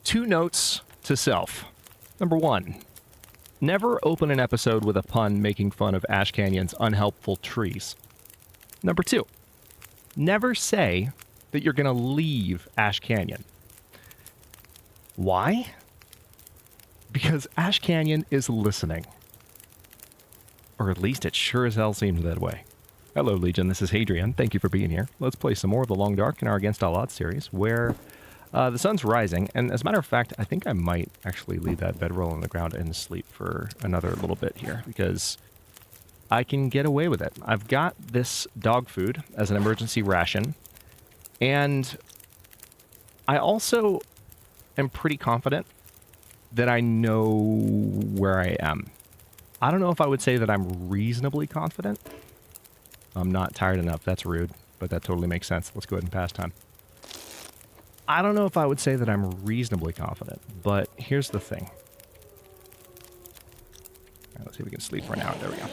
2 notes to self. Number 1, never open an episode with a pun making fun of Ash Canyon's unhelpful trees. Number 2, never say that you're going to leave Ash Canyon. Why? Because Ash Canyon is listening. Or at least it sure as hell seems that way. Hello, Legion. This is Hadrian. Thank you for being here. Let's play some more of the Long Dark in our Against All Odds series, where the sun's rising. And as a matter of fact, I think I might actually leave that bedroll on the ground and sleep for another little bit here, because I can get away with it. I've got this dog food as an emergency ration, and I also am pretty confident that I know where I am. I don't know if I would say that I'm reasonably confident. I'm not tired enough. That's rude, but that totally makes sense. Let's go ahead and pass time. I don't know if I would say that I'm reasonably confident, but here's the thing. All right, let's see if we can sleep for an hour. There we go.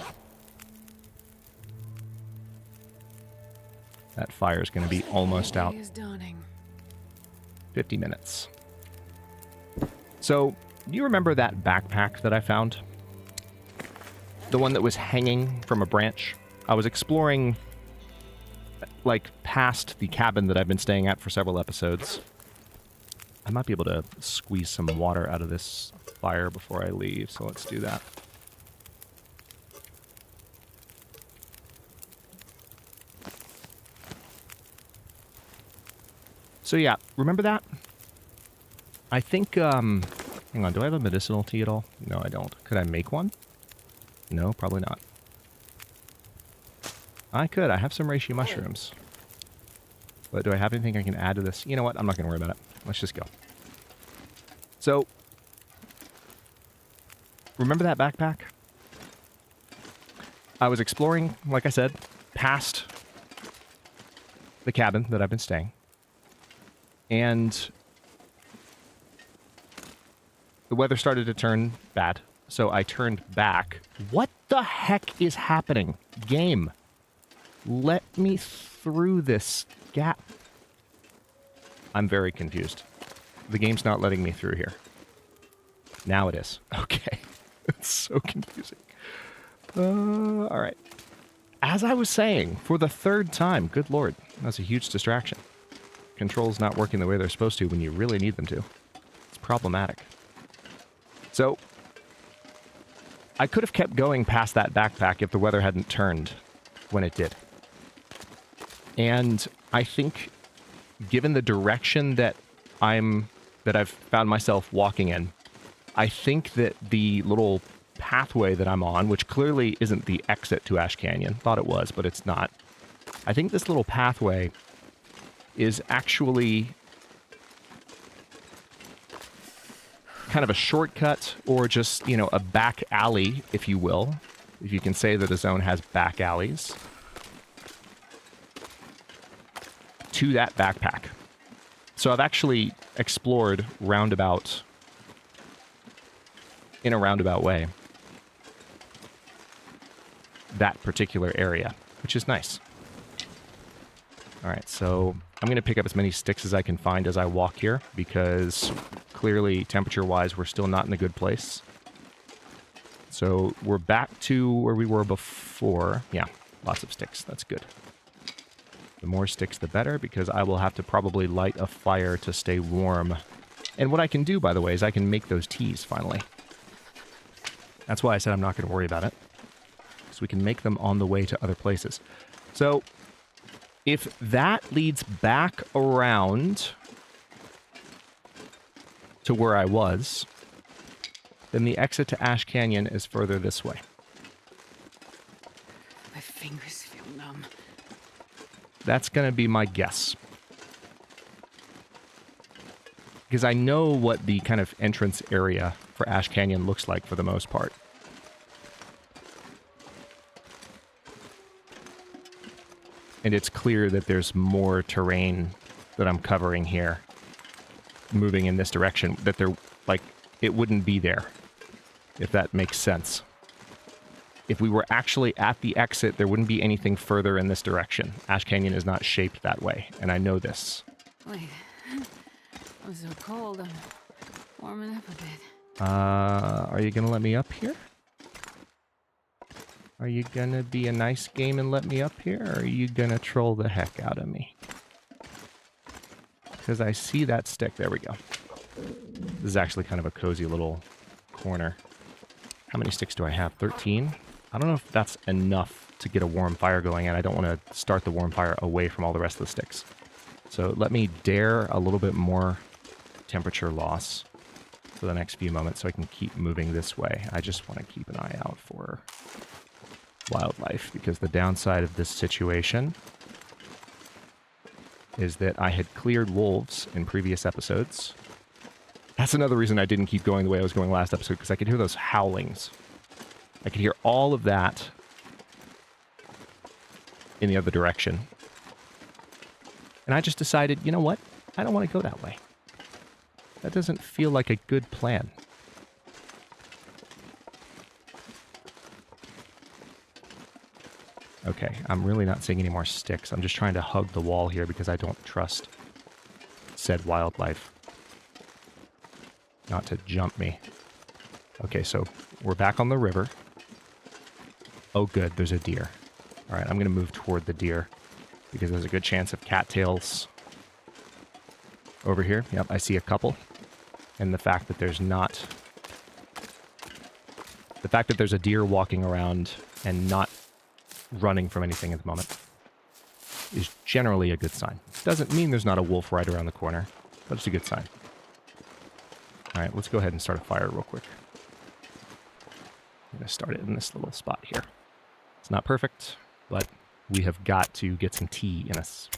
That fire is going to be almost out. 50 minutes. So, do you remember that backpack that I found? The one that was hanging from a branch? I was exploring, like, past the cabin that I've been staying at for several episodes. I might be able to squeeze some water out of this fire before I leave, so let's do that. So yeah, remember that? I think, hang on, do I have a medicinal tea at all? No, I don't. Could I make one? No, probably not. I could. I have some reishi mushrooms. But do I have anything I can add to this? You know what? I'm not going to worry about it. Let's just go. So, remember that backpack? I was exploring, like I said, past the cabin that I've been staying. And the weather started to turn bad. So I turned back. What the heck is happening? Game. Let me through this gap. I'm very confused. The game's not letting me through here. Now it is. Okay. It's so confusing. Alright. As I was saying, for the 3rd time, good lord, that's a huge distraction. Controls not working the way they're supposed to when you really need them to. It's problematic. So, I could have kept going past that backpack if the weather hadn't turned when it did. And I think, given the direction that I've found myself walking in, I think that the little pathway that I'm on, which clearly isn't the exit to Ash Canyon, thought it was, but it's not. I think this little pathway is actually kind of a shortcut, or just, you know, a back alley, if you will. If you can say that a zone has back alleys. To that backpack. So I've actually explored in a roundabout way, that particular area, which is nice. Alright, so I'm going to pick up as many sticks as I can find as I walk here, because clearly, temperature-wise, we're still not in a good place. So we're back to where we were before. Yeah, lots of sticks. That's good. The more sticks, the better, because I will have to probably light a fire to stay warm. And what I can do, by the way, is I can make those teas, finally. That's why I said I'm not going to worry about it. So we can make them on the way to other places. So, if that leads back around to where I was, then the exit to Ash Canyon is further this way. My fingers feel numb. That's going to be my guess. Because I know what the kind of entrance area for Ash Canyon looks like for the most part. And it's clear that there's more terrain that I'm covering here, moving in this direction, that there, like, it wouldn't be there, if that makes sense. If we were actually at the exit, there wouldn't be anything further in this direction. Ash Canyon is not shaped that way, and I know this. Wait, I'm so cold. warming up a bit. Are you gonna let me up here? Are you gonna be a nice game and let me up here, or are you gonna troll the heck out of me? Because I see that stick. There we go. This is actually kind of a cozy little corner. How many sticks do I have? 13? I don't know if that's enough to get a warm fire going, and I don't want to start the warm fire away from all the rest of the sticks. So let me dare a little bit more temperature loss for the next few moments so I can keep moving this way. I just want to keep an eye out for wildlife, because the downside of this situation is that I had cleared wolves in previous episodes. That's another reason I didn't keep going the way I was going last episode, because I could hear those howlings. I could hear all of that in the other direction. And I just decided, you know what? I don't want to go that way. That doesn't feel like a good plan. Okay, I'm really not seeing any more sticks. I'm just trying to hug the wall here because I don't trust said wildlife not to jump me. Okay, so we're back on the river. Oh good, there's a deer. Alright, I'm going to move toward the deer because there's a good chance of cattails over here. Yep, I see a couple. And the fact that there's not... The fact that there's a deer walking around and not running from anything at the moment is generally a good sign. Doesn't mean there's not a wolf right around the corner, but it's a good sign. Alright, let's go ahead and start a fire real quick. I'm going to start it in this little spot here. It's not perfect, but we have got to get some tea in us.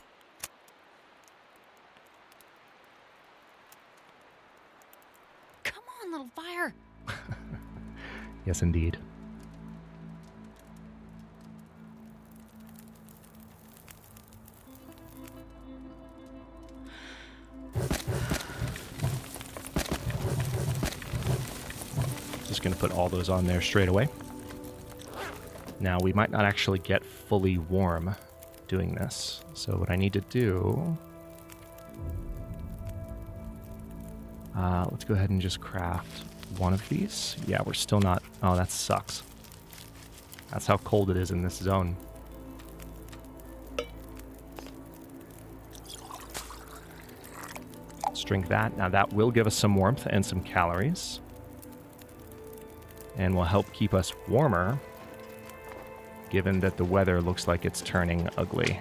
Come on, little fire. Yes, indeed. Just going to put all those on there straight away. Now, we might not actually get fully warm doing this. So what I need to do... let's go ahead and just craft one of these. Yeah, we're still not... Oh, that sucks. That's how cold it is in this zone. Let's drink that. Now, that will give us some warmth and some calories. And will help keep us warmer, given that the weather looks like it's turning ugly.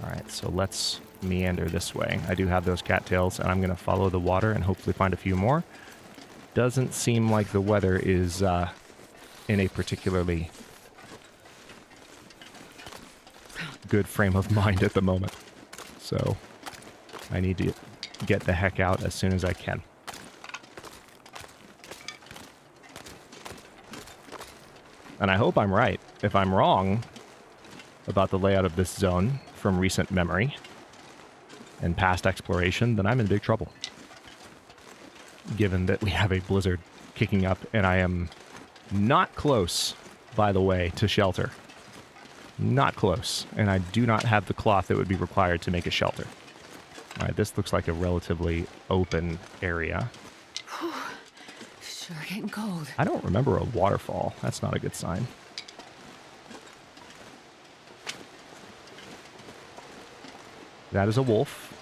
Alright, so let's meander this way. I do have those cattails, and I'm going to follow the water and hopefully find a few more. Doesn't seem like the weather is in a particularly good frame of mind at the moment. So I need to get the heck out as soon as I can. And I hope I'm right. If I'm wrong about the layout of this zone from recent memory and past exploration, then I'm in big trouble. Given that we have a blizzard kicking up, and I am not close, by the way, to shelter. Not close. And I do not have the cloth that would be required to make a shelter. Alright, this looks like a relatively open area. Sure getting cold. I don't remember a waterfall. That's not a good sign. That is a wolf.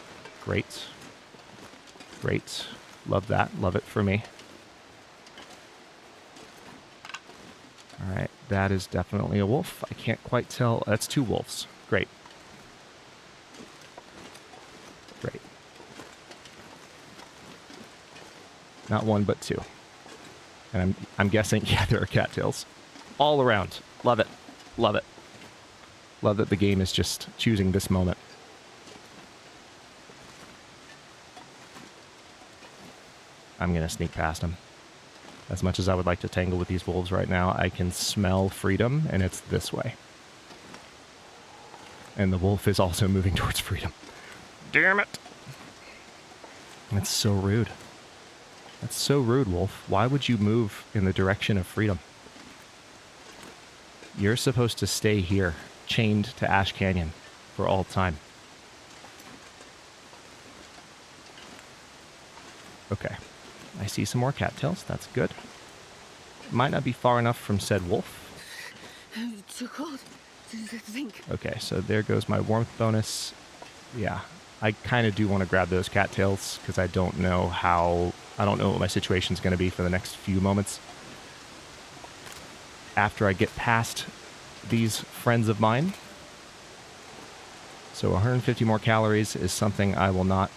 Great. Great. Love that. Love it for me. Alright, that is definitely a wolf. I can't quite tell. That's two wolves. Great. Great. Not one, but two. And I'm guessing, yeah, there are cattails. All around. Love it. Love it. Love that the game is just choosing this moment. I'm going to sneak past him. As much as I would like to tangle with these wolves right now, I can smell freedom, and it's this way. And the wolf is also moving towards freedom. Damn it! That's so rude. That's so rude, wolf. Why would you move in the direction of freedom? You're supposed to stay here, chained to Ash Canyon, for all time. Okay. I see some more cattails. That's good. Might not be far enough from said wolf. Too cold to think. Okay, so there goes my warmth bonus. Yeah, I kind of do want to grab those cattails because I don't know what my situation's going to be for the next few moments. After I get past these friends of mine. So 150 more calories is something I will not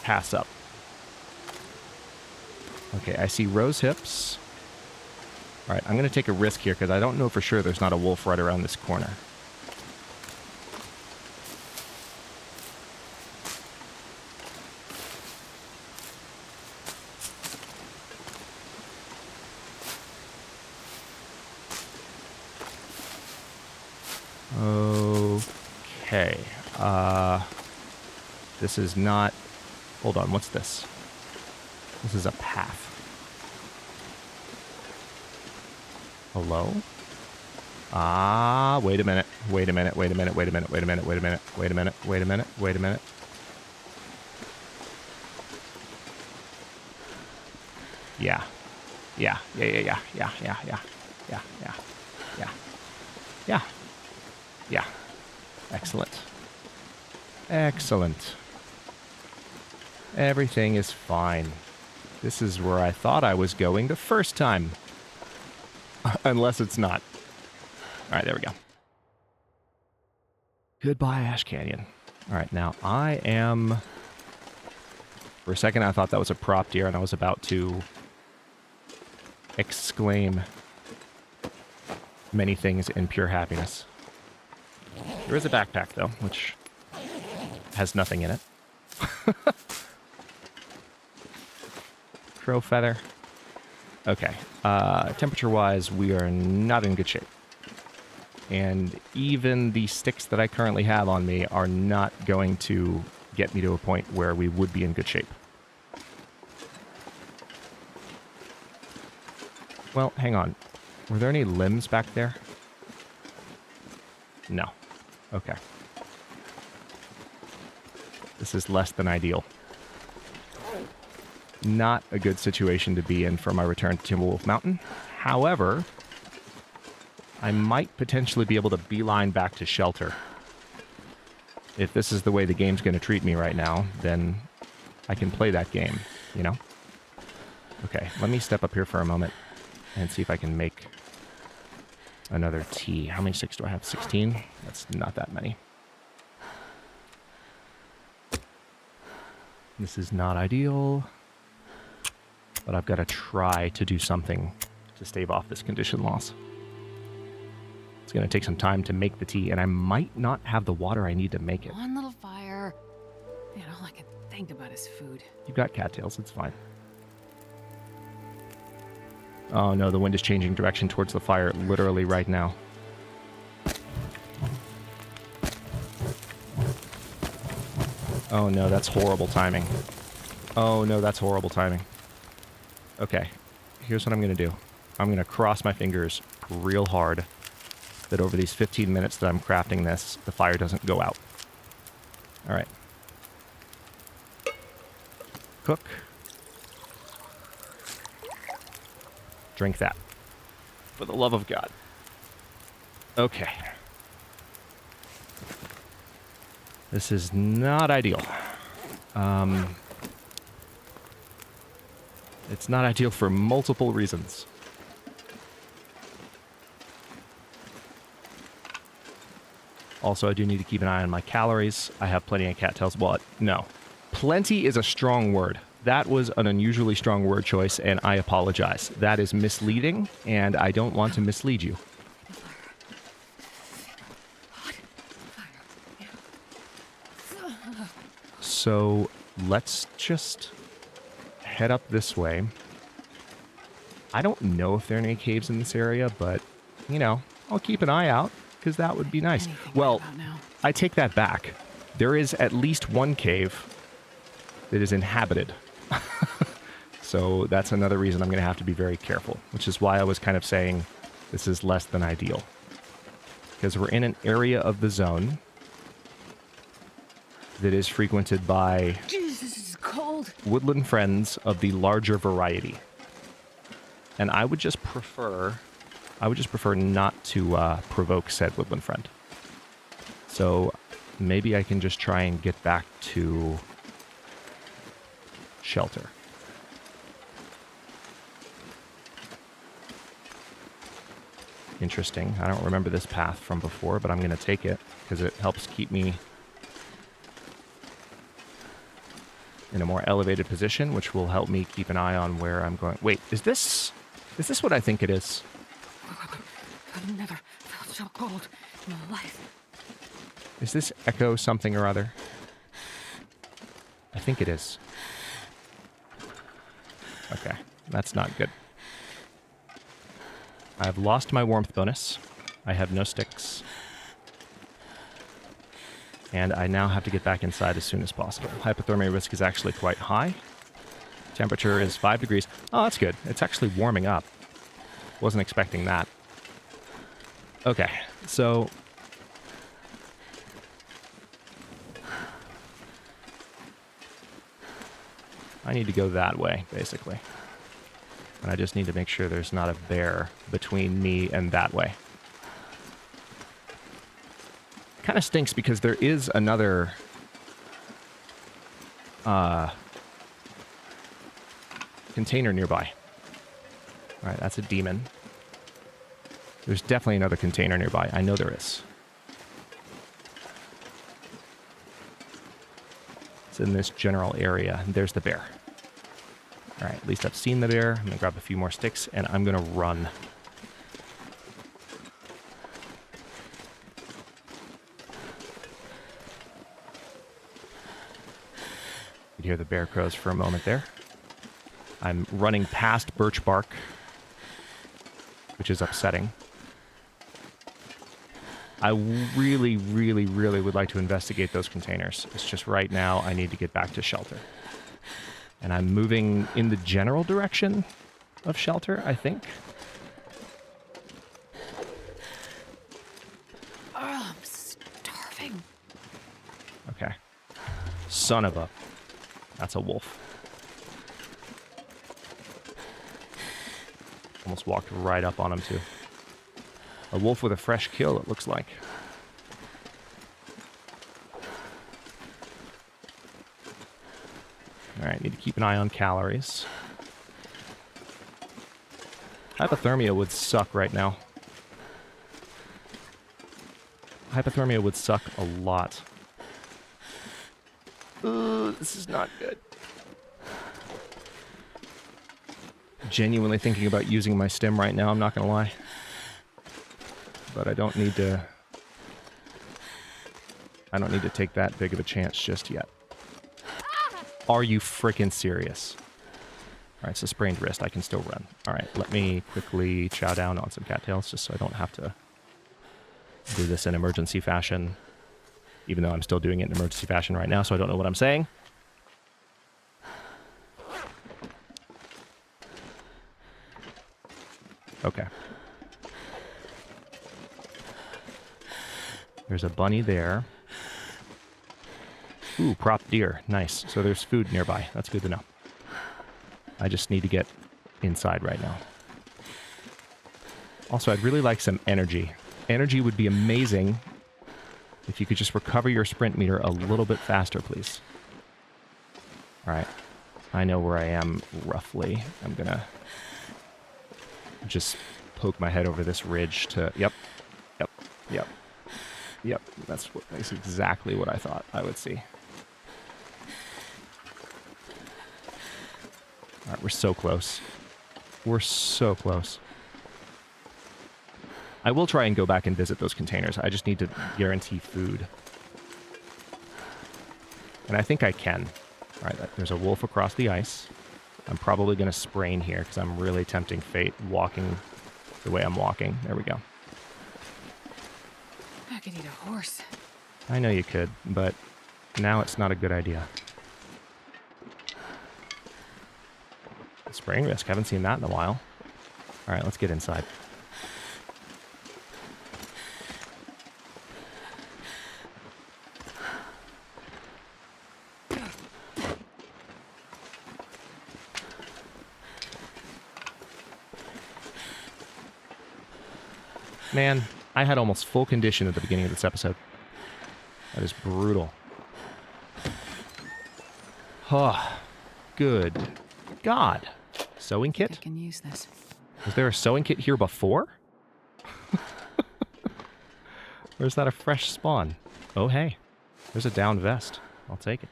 pass up. Okay, I see rose hips. All right, I'm going to take a risk here because I don't know for sure there's not a wolf right around this corner. Okay. This is not... Hold on, what's this? This is a path. Hello? Wait a minute. Wait a minute, wait a minute, wait a minute, wait a minute, wait a minute, wait a minute, wait a minute, wait a minute. Yeah. Yeah, yeah, yeah, yeah, yeah, yeah, yeah, yeah, yeah, yeah, yeah, yeah. Excellent. Excellent. Everything is fine. This is where I thought I was going the first time. Unless it's not. Alright, there we go. Goodbye, Ash Canyon. Alright, now I am... For a second I thought that was a prop deer and I was about to exclaim many things in pure happiness. There is a backpack, though, which has nothing in it. Crow feather. Okay. Temperature-wise, we are not in good shape. And even the sticks that I currently have on me are not going to get me to a point where we would be in good shape. Well, hang on. Were there any limbs back there? No. Okay. This is less than ideal. Not a good situation to be in for my return to Timberwolf Mountain. However, I might potentially be able to beeline back to shelter. If this is the way the game's going to treat me right now, then I can play that game, you know? Okay, let me step up here for a moment and see if I can make another tea. How many sticks do I have? 16? That's not that many. This is not ideal, but I've got to try to do something to stave off this condition loss. It's going to take some time to make the tea, and I might not have the water I need to make it. One little fire. Man, all I can think about is food. You've got cattails, it's fine. Oh no, the wind is changing direction towards the fire literally right now. Oh no, that's horrible timing. Oh no, that's horrible timing. Okay, here's what I'm going to do. I'm going to cross my fingers real hard that over these 15 minutes that I'm crafting this, the fire doesn't go out. Alright. Cook. Drink that. For the love of God. Okay. This is not ideal. It's not ideal for multiple reasons. Also, I do need to keep an eye on my calories. I have plenty of cattails. Well, no. Plenty is a strong word. That was an unusually strong word choice, and I apologize. That is misleading, and I don't want to mislead you. So, let's just head up this way. I don't know if there are any caves in this area, but, you know, I'll keep an eye out, because that would be nice. Well, I take that back. There is at least one cave that is inhabited. So that's another reason I'm going to have to be very careful, which is why I was kind of saying this is less than ideal. Because we're in an area of the zone that is frequented by Jeez, this is cold. woodland friends of the larger variety. And I would just prefer not to provoke said woodland friend. So maybe I can just try and get back to shelter. Interesting. I don't remember this path from before, but I'm going to take it because it helps keep me in a more elevated position, which will help me keep an eye on where I'm going. Wait, is this what I think it is? I've never felt so cold in my life. Is this Echo something or other? I think it is. Okay, that's not good. I've lost my warmth bonus. I have no sticks. And I now have to get back inside as soon as possible. Hypothermia risk is actually quite high. Temperature is 5 degrees. Oh, that's good. It's actually warming up. Wasn't expecting that. Okay, so I need to go that way, basically. And I just need to make sure there's not a bear between me and that way. Kind of stinks because there is another container nearby. All right, that's a demon. There's definitely another container nearby. I know there is. It's in this general area. There's the bear. All right, at least I've seen the bear. I'm going to grab a few more sticks, and I'm going to run. You could hear the bear crows for a moment there. I'm running past birch bark, which is upsetting. I really, really, really would like to investigate those containers. It's just right now I need to get back to shelter. And I'm moving in the general direction of shelter, I think. Oh, I'm starving. Okay. Son of a... That's a wolf. Almost walked right up on him, too. A wolf with a fresh kill, it looks like. Alright, need to keep an eye on calories. Hypothermia would suck right now. Hypothermia would suck a lot. Ooh, this is not good. Genuinely thinking about using my stim right now, I'm not gonna lie. But I don't need to take that big of a chance just yet. Are you freaking serious? Alright, so sprained wrist, I can still run. Alright, let me quickly chow down on some cattails just so I don't have to do this in emergency fashion. Even though I'm still doing it in emergency fashion right now, so I don't know what I'm saying. Okay. There's a bunny there. Ooh, prop deer. Nice. So there's food nearby. That's good to know. I just need to get inside right now. Also, I'd really like some energy. Energy would be amazing if you could just recover your sprint meter a little bit faster, please. Alright. I know where I am, roughly. I'm gonna just poke my head over this ridge to... Yep. That's exactly what I thought I would see. Alright, we're so close. We're so close. I will try and go back and visit those containers. I just need to guarantee food. And I think I can. Alright, there's a wolf across the ice. I'm probably going to sprain here because I'm really tempting fate walking the way I'm walking. There we go. I could eat a horse. I know you could, but now it's not a good idea. Sprain risk. Haven't seen that in a while. Alright, let's get inside. Man, I had almost full condition at the beginning of this episode. That is brutal. Oh, good God. Sewing I kit? can use this. Was there a sewing kit here before? Or is that a fresh spawn? Oh, hey. There's a down vest. I'll take it.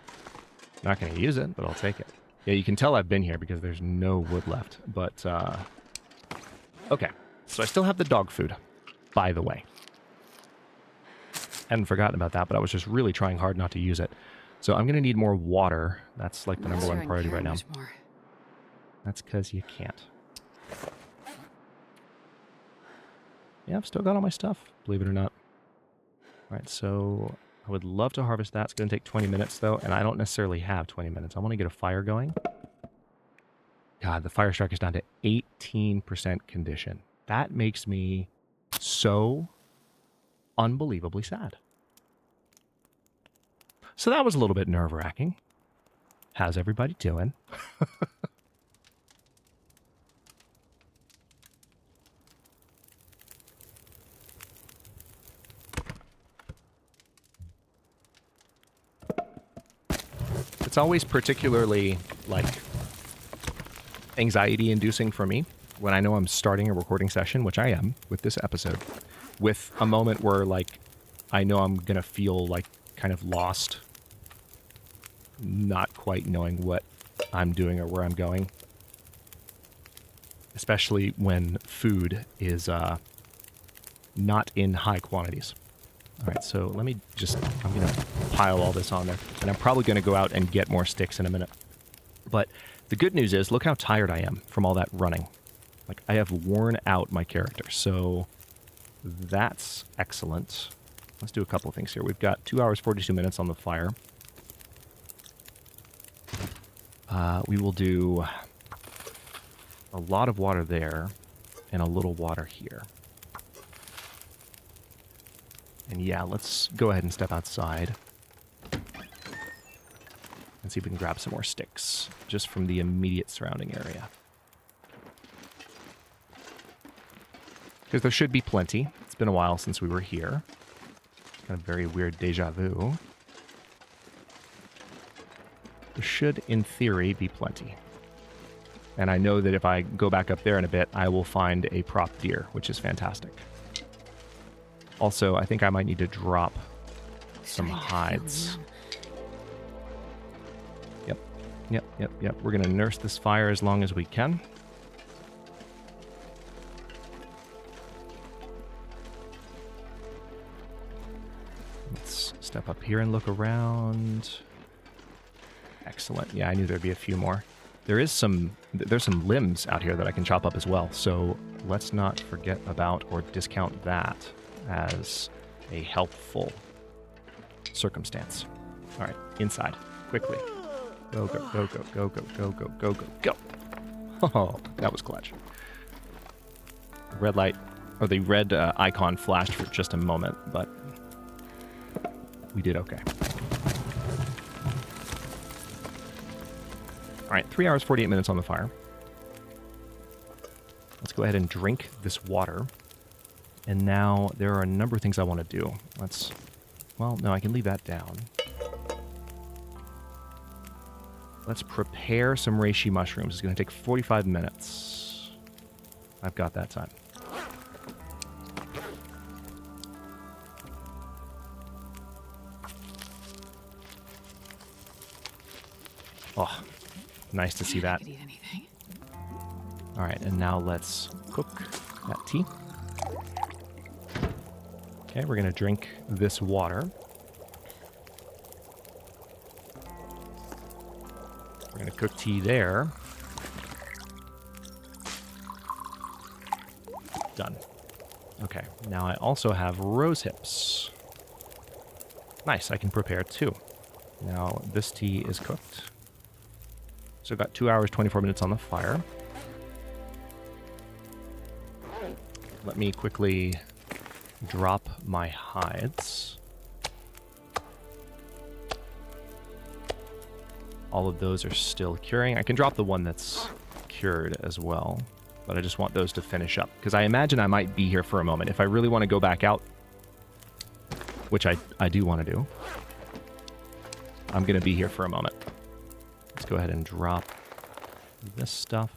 Not going to use it, but I'll take it. Yeah, you can tell I've been here because there's no wood left. But, okay. So I still have the dog food, by the way. Hadn't forgotten about that, but I was just really trying hard not to use it. So I'm going to need more water. That's like the number one priority right now. That's because you can't. Yeah, I've still got all my stuff, believe it or not. All right, so I would love to harvest that. It's going to take 20 minutes, though, and I don't necessarily have 20 minutes. I want to get a fire going. God, the fire strike is down to 18% condition. That makes me so unbelievably sad. So that was a little bit nerve-wracking. How's everybody doing? It's always particularly, like, anxiety-inducing for me when I know I'm starting a recording session, which I am with this episode, with a moment where, like, I know I'm going to feel, like, kind of lost, not quite knowing what I'm doing or where I'm going. Especially when food is not in high quantities. All right, so let me just, I'm going to pile all this on there. And I'm probably going to go out and get more sticks in a minute. But the good news is, look how tired I am from all that running. Like, I have worn out my character. So that's excellent. Let's do a couple of things here. We've got 2 hours, 42 minutes on the fire. We will do a lot of water there and a little water here. And yeah, let's go ahead and step outside and see if we can grab some more sticks just from the immediate surrounding area. Because there should be plenty. It's been a while since we were here. Kind of very weird deja vu. There should, in theory, be plenty. And I know that if I go back up there in a bit, I will find a prop deer, which is fantastic. Also, I think I might need to drop some hides. Yep. We're going to nurse this fire as long as we can. Let's step up here and look around. Excellent. Yeah, I knew there'd be a few more. There's some limbs out here that I can chop up as well, so let's not forget about or discount that as a helpful circumstance. All right, inside, quickly. Go, go, go, go, go, go, go, go, go, go, go. Oh, that was clutch. The red light, or the red icon flashed for just a moment, but we did okay. All right, 3 hours, 48 minutes on the fire. Let's go ahead and drink this water. And now there are a number of things I want to do. Well, no, I can leave that down. Let's prepare some reishi mushrooms. It's going to take 45 minutes. I've got that time. Oh, nice to see that. All right, and now let's cook that tea. Okay, we're going to drink this water. We're going to cook tea there. Done. Okay, now I also have rose hips. Nice, I can prepare two. Now this tea is cooked. So I've got 2 hours, 24 minutes on the fire. Let me quickly drop my hides. All of those are still curing. I can drop the one that's cured as well. But I just want those to finish up, because I imagine I might be here for a moment. If I really want to go back out, which I do want to do, I'm going to be here for a moment. Let's go ahead and drop this stuff.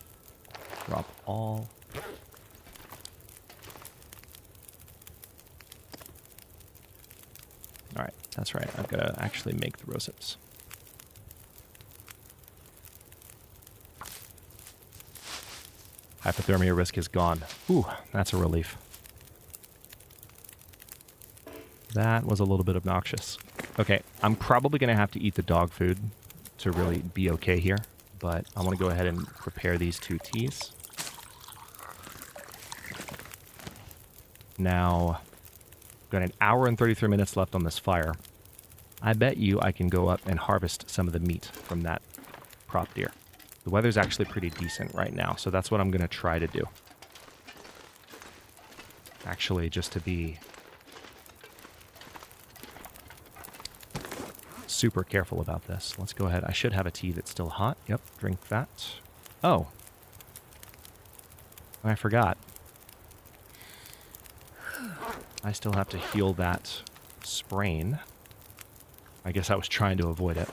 Drop all. All right, that's right. I've got to actually make the rose hips. Hypothermia risk is gone. Ooh, that's a relief. That was a little bit obnoxious. Okay, I'm probably going to have to eat the dog food to really be okay here, but I want to go ahead and prepare these 2 teas. Now, got an hour and 33 minutes left on this fire. I bet you I can go up and harvest some of the meat from that prop deer. The weather's actually pretty decent right now, so that's what I'm going to try to do. Actually, just to be super careful about this. Let's go ahead. I should have a tea that's still hot. Yep, drink that. Oh. I forgot. I still have to heal that sprain. I guess I was trying to avoid it.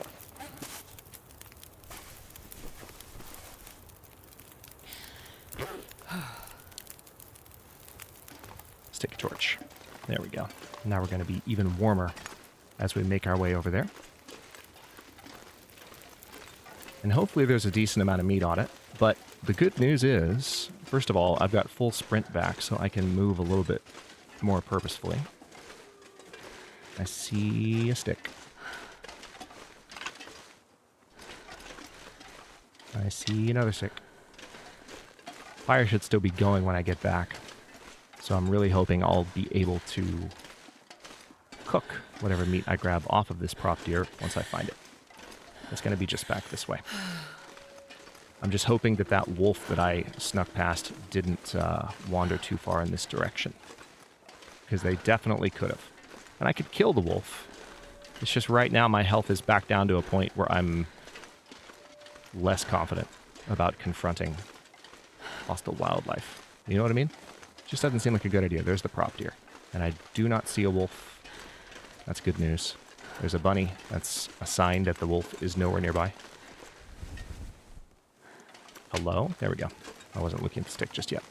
Stick a torch. There we go. Now we're going to be even warmer as we make our way over there. And hopefully there's a decent amount of meat on it. But the good news is, first of all, I've got full sprint back, so I can move a little bit more purposefully. I see a stick. I see another stick. Fire should still be going when I get back. So I'm really hoping I'll be able to cook whatever meat I grab off of this prop deer once I find it. It's going to be just back this way. I'm just hoping that that wolf that I snuck past didn't wander too far in this direction. Because they definitely could have. And I could kill the wolf. It's just right now my health is back down to a point where I'm less confident about confronting hostile wildlife. You know what I mean? Just doesn't seem like a good idea. There's the prop deer. And I do not see a wolf. That's good news. There's a bunny. That's a sign that the wolf is nowhere nearby. Hello? There we go. I wasn't looking at the stick just yet.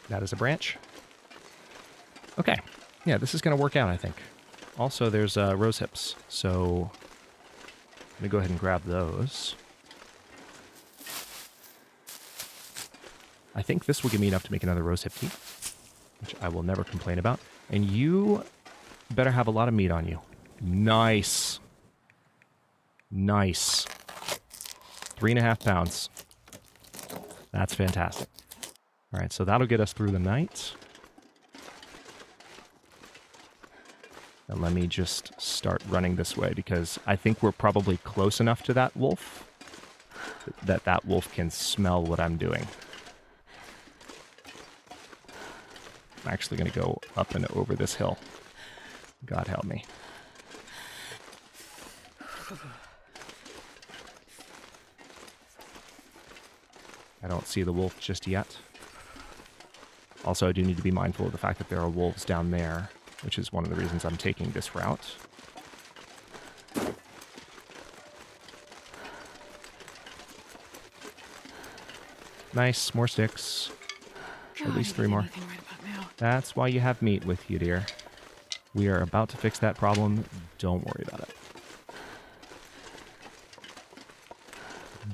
That is a branch. Okay. Yeah, this is going to work out, I think. Also, there's rose hips. So I'm going to go ahead and grab those. I think this will give me enough to make another rose hip tea, which I will never complain about. And you better have a lot of meat on you. Nice. Nice. 3.5 pounds. That's fantastic. All right, so that'll get us through the night. And let me just start running this way because I think we're probably close enough to that wolf that that wolf can smell what I'm doing. I'm actually going to go up and over this hill. God help me. I don't see the wolf just yet. Also, I do need to be mindful of the fact that there are wolves down there, which is one of the reasons I'm taking this route. Nice, more sticks. At least 3 more. That's why you have meat with you, dear. We are about to fix that problem. Don't worry about it.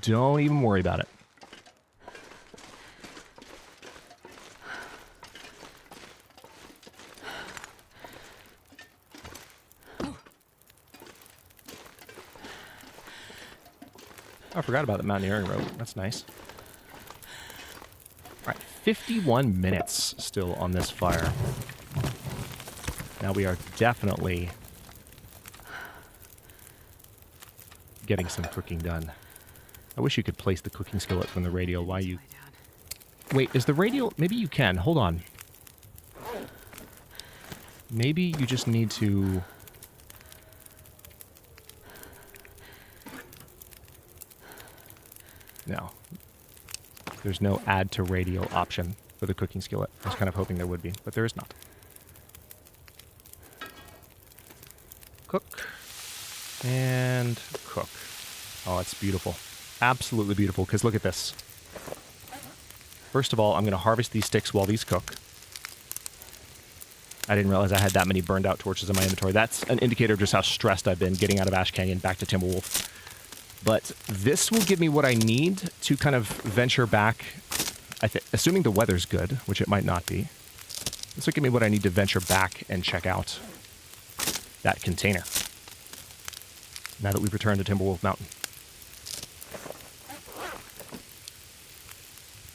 Don't even worry about it. I forgot about the mountaineering rope. That's nice. All right, 51 minutes still on this fire. Now we are definitely getting some cooking done. I wish you could place the cooking skillet from the radio while you... Wait, is the radio... Maybe you can. Hold on. Maybe you just need to... No. there's no add to radio option for the cooking skillet. I was kind of hoping there would be, but there is not. Cook. And cook. Oh, it's beautiful. Absolutely beautiful, because look at this. First of all, I'm going to harvest these sticks while these cook. I didn't realize I had that many burned out torches in my inventory. That's an indicator of just how stressed I've been getting out of Ash Canyon back to Timberwolf. But this will give me what I need to kind of venture back, assuming the weather's good, which it might not be. This will give me what I need to venture back and check out that container, now that we've returned to Timberwolf Mountain.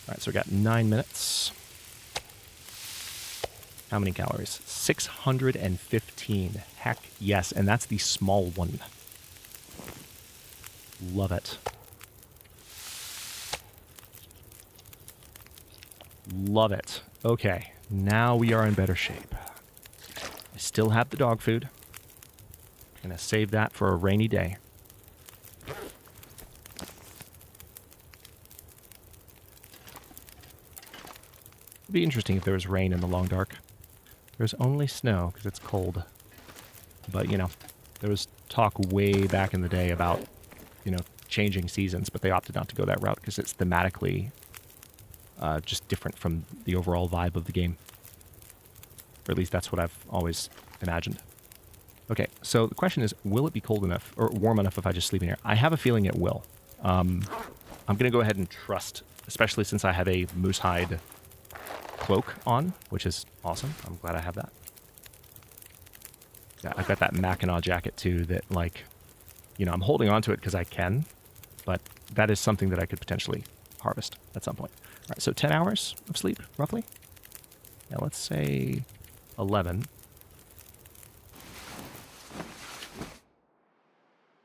All right, so we got 9 minutes. How many calories? 615. Heck yes, and that's the small one. Love it. Love it. Okay, now we are in better shape. I still have the dog food. I'm going to save that for a rainy day. It'd be interesting if there was rain in the long dark. There's only snow because it's cold. But, you know, there was talk way back in the day about, you know, changing seasons, but they opted not to go that route because it's thematically just different from the overall vibe of the game. Or at least that's what I've always imagined. Okay, so the question is, will it be cold enough or warm enough if I just sleep in here? I have a feeling it will. I'm going to go ahead and trust, especially since I have a moose hide cloak on, which is awesome. I'm glad I have that. Yeah, I've got that Mackinac jacket too that, like, you know, I'm holding on to it because I can, but that is something that I could potentially harvest at some point. All right, so 10 hours of sleep, roughly? Yeah, let's say 11.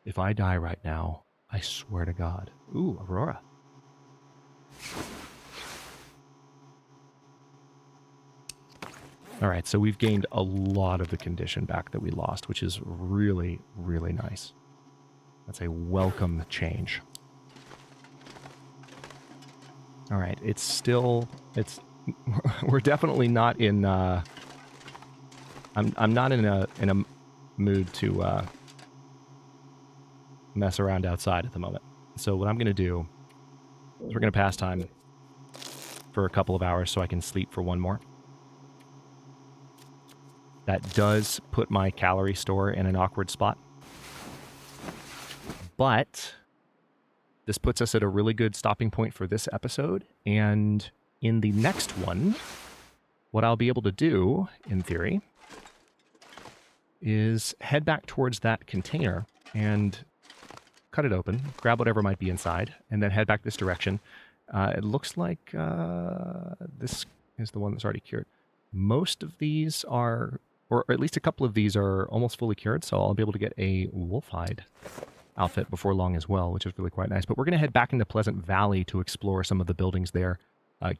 If I die right now, I swear to God. Ooh, Aurora. All right, so we've gained a lot of the condition back that we lost, which is really, really nice. That's a welcome change. All right, it's still, we're definitely not in, I'm not in a mood to mess around outside at the moment. So what I'm going to do is we're going to pass time for a couple of hours so I can sleep for one more. That does put my calorie store in an awkward spot. But this puts us at a really good stopping point for this episode. And in the next one, what I'll be able to do, in theory, is head back towards that container and cut it open, grab whatever might be inside, and then head back this direction. It looks like this is the one that's already cured. Most of these are, or at least a couple of these are almost fully cured, so I'll be able to get a wolf hide outfit before long as well, which is really quite nice. But we're going to head back into Pleasant Valley to explore some of the buildings there,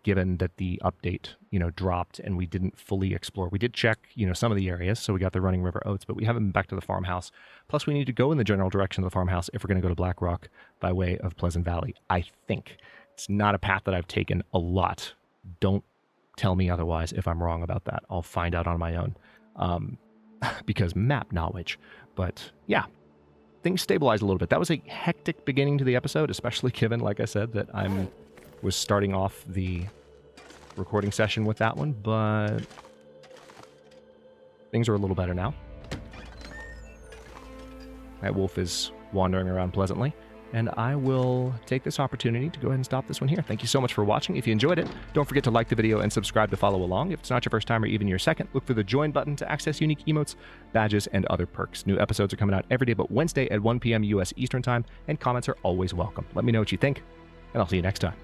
given that the update, you know, dropped and we didn't fully explore. We did check, you know, some of the areas, so we got the Running River Oats, but we haven't been back to the farmhouse. Plus, we need to go in the general direction of the farmhouse if we're going to go to Black Rock by way of Pleasant Valley, I think. It's not a path that I've taken a lot. Don't tell me otherwise if I'm wrong about that. I'll find out on my own, because map knowledge. But yeah, things stabilized a little bit. That was a hectic beginning to the episode, especially given, like I said, that I was starting off the recording session with that one, but things are a little better now. That wolf is wandering around pleasantly, and I will take this opportunity to go ahead and stop this one here. Thank you so much for watching. If you enjoyed it, don't forget to like the video and subscribe to follow along. If it's not your first time or even your second, look for the join button to access unique emotes, badges, and other perks. New episodes are coming out every day but Wednesday at 1 p.m. U.S. Eastern Time, and comments are always welcome. Let me know what you think, and I'll see you next time.